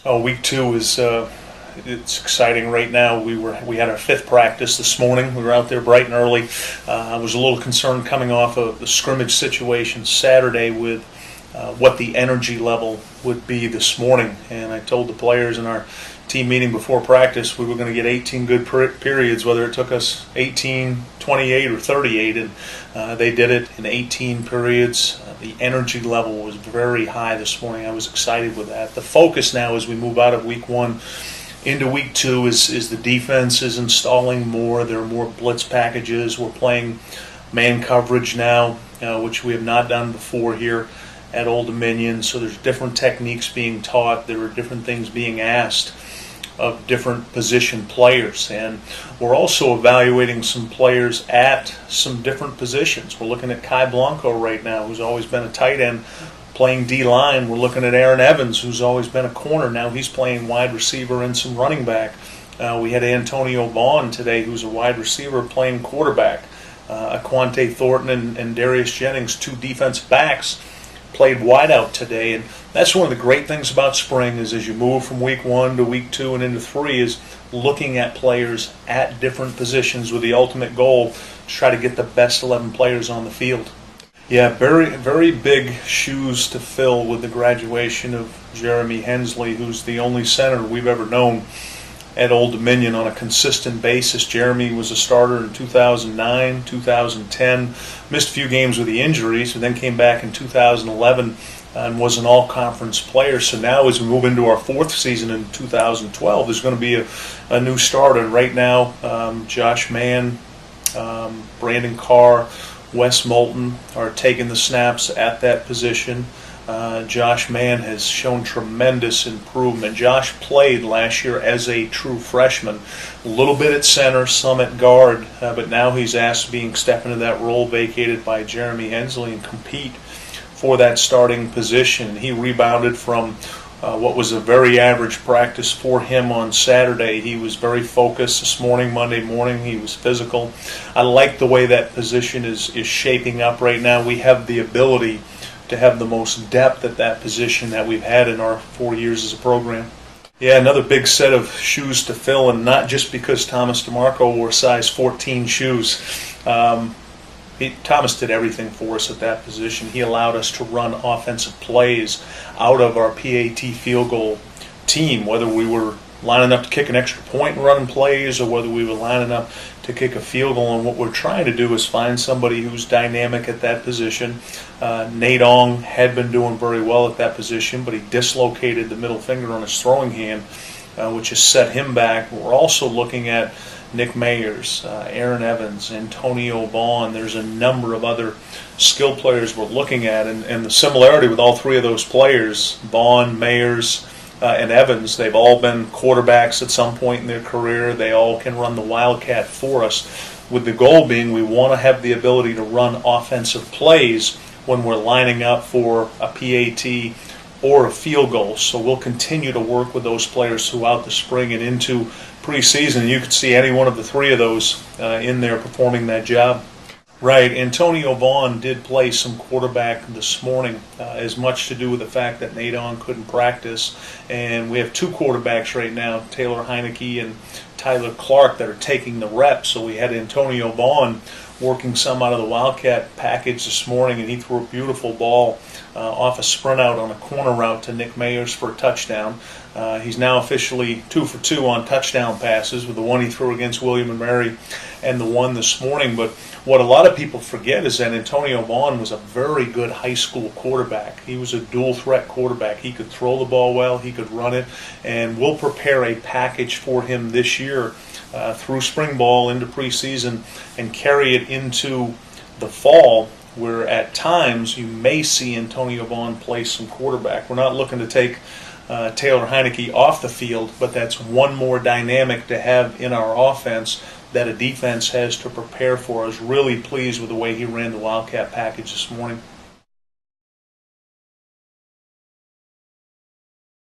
Oh, week two is it's exciting right now. We had our fifth practice this morning. We were out there bright and early. I was a little concerned coming off of the scrimmage situation Saturday with what the energy level would be this morning, and I told the players in our team meeting before practice we were going to get 18 good periods, whether it took us 18, 28, or 38, and they did it in 18 periods. The energy level was very high this morning. I was excited with that. The focus now as we move out of week one into week two is the defense is installing more. There are more blitz packages. We're playing man coverage now, which we have not done before here at Old Dominion. So there's different techniques being taught. There are different things being asked of different position players, and we're also evaluating some players at some different positions. We're looking at Kai Blanco right now, who's always been a tight end playing D-line. We're looking at Aaron Evans, who's always been a corner. Now he's playing wide receiver and some running back. We had Antonio Vaughn today, who's a wide receiver playing quarterback. Aquante Thornton and Darius Jennings, two defensive backs, played wideout today, and that's one of the great things about spring is as you move from week one to week two and into three is looking at players at different positions with the ultimate goal to try to get the best 11 players on the field. Yeah, very, very big shoes to fill with the graduation of Jeremy Hensley, who's the only center we've ever known at Old Dominion on a consistent basis. Jeremy was a starter in 2009, 2010, missed a few games with the injuries, but then came back in 2011 and was an all-conference player. So now as we move into our fourth season in 2012, there's going to be a new starter. And right now, Josh Mann, Brandon Carr, Wes Moulton are taking the snaps at that position. Josh Mann has shown tremendous improvement. Josh played last year as a true freshman, a little bit at center, some at guard, but now he's asked to step into that role vacated by Jeremy Hensley and compete for that starting position. He rebounded from what was a very average practice for him on Saturday. He was very focused this morning, Monday morning. He was physical. I like the way that position is shaping up right now. We have the ability to have the most depth at that position that we've had in our 4 years as a program. Yeah, another big set of shoes to fill, and not just because Thomas DeMarco wore size 14 shoes. Thomas did everything for us at that position. He allowed us to run offensive plays out of our PAT field goal team, whether we were lining up to kick an extra point and running plays or whether we were lining up to kick a field goal. And what we're trying to do is find somebody who's dynamic at that position. Nate Ong had been doing very well at that position, but he dislocated the middle finger on his throwing hand, which has set him back. We're also looking at Nick Mayers, Aaron Evans, Antonio Vaughn. There's a number of other skill players we're looking at, and the similarity with all three of those players, Vaughn, Mayers, and Evans, they've all been quarterbacks at some point in their career. They all can run the Wildcat for us, with the goal being we want to have the ability to run offensive plays when we're lining up for a PAT or a field goal. So we'll continue to work with those players throughout the spring and into preseason. You could see any one of the three of those in there performing that job. Right, Antonio Vaughn did play some quarterback this morning, as much to do with the fact that Nate Ong couldn't practice. And we have two quarterbacks right now, Taylor Heineke and Tyler Clark, that are taking the reps. So we had Antonio Vaughn working some out of the Wildcat package this morning, and he threw a beautiful ball off a sprint out on a corner route to Nick Mayers for a touchdown. He's now officially 2 for 2 on touchdown passes, with the one he threw against William & Mary and the one this morning. But what a lot of people forget is that Antonio Vaughn was a very good high school quarterback. He was a dual threat quarterback. He could throw the ball well, he could run it, and we'll prepare a package for him this year through spring ball into preseason and carry it into the fall, where at times you may see Antonio Vaughn play some quarterback. We're not looking to take Taylor Heineke off the field, but that's one more dynamic to have in our offense that a defense has to prepare for. I was really pleased with the way he ran the Wildcat package this morning.